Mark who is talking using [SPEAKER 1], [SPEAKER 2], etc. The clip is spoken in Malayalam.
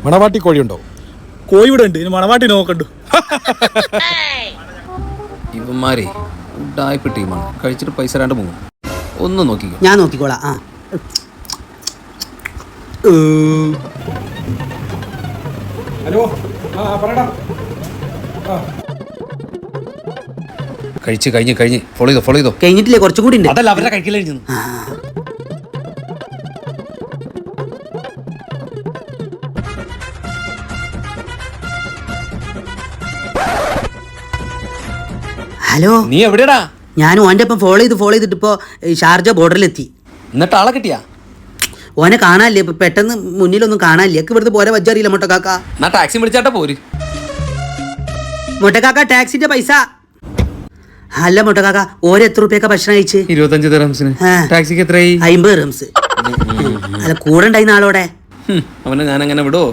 [SPEAKER 1] മണവാട്ടി കോഴിയുണ്ടോ?
[SPEAKER 2] കോഴി ഇവിടെ ഉണ്ട്, മണവാട്ടി നോക്കണ്ടു.
[SPEAKER 3] ഇവന്മാരെ ഉഡായിപ്പ് ടീമാണ്. കഴിച്ചിട്ട് പൈസ രണ്ട് പോകും. ഒന്ന് നോക്കിക്കോ.
[SPEAKER 4] ഞാൻ നോക്കിക്കോളാം.
[SPEAKER 1] ഹലോ, പറയടാ.
[SPEAKER 3] കഴിഞ്ഞ് ഫോളോ ചെയ്തോ.
[SPEAKER 4] കഴിഞ്ഞിട്ടില്ലേ? കുറച്ചും കൂടി ഉണ്ട്.
[SPEAKER 3] അതല്ല അവരുടെ കഴിക്കലായിരുന്നു.
[SPEAKER 4] ഹലോ,
[SPEAKER 3] നീ എവിടെയാടാ?
[SPEAKER 4] ഞാൻ ഓൻ്റെ ഒപ്പം ഫോളോ ചെയ്തിട്ട് ഇപ്പോൾ ഷാർജ ബോർഡറിലെത്തി.
[SPEAKER 3] എന്നിട്ട് ആളെ കിട്ടിയാ?
[SPEAKER 4] ഓനെ കാണാനില്ലേ? ഇപ്പൊ പെട്ടെന്ന് മുന്നിലൊന്നും കാണാനില്ല. ഇവിടുത്തെ പോരെ വജ്ജറിയില്ല മൊട്ടക്കാക്ക.
[SPEAKER 3] എന്നാ ടാക്സി വിളിച്ചാട്ടാ പോര്.
[SPEAKER 4] മൊട്ടക്കാക്ക, ടാക്സിന്റെ പൈസ. അല്ല മൊട്ടക്കാക്ക, ഓരോ എത്ര റുപ്യൊക്കെ ഭക്ഷണം കഴിച്ച്?
[SPEAKER 3] 25 ദിർഹംസിന്. ടാക്സിക്ക് എത്രയായി?
[SPEAKER 4] 50 ദിർഹംസ്. അല്ല, കൂടെ ഉണ്ടായിരുന്ന ആളോടെ
[SPEAKER 3] അവനെ ഞാൻ അങ്ങനെ വിടോ?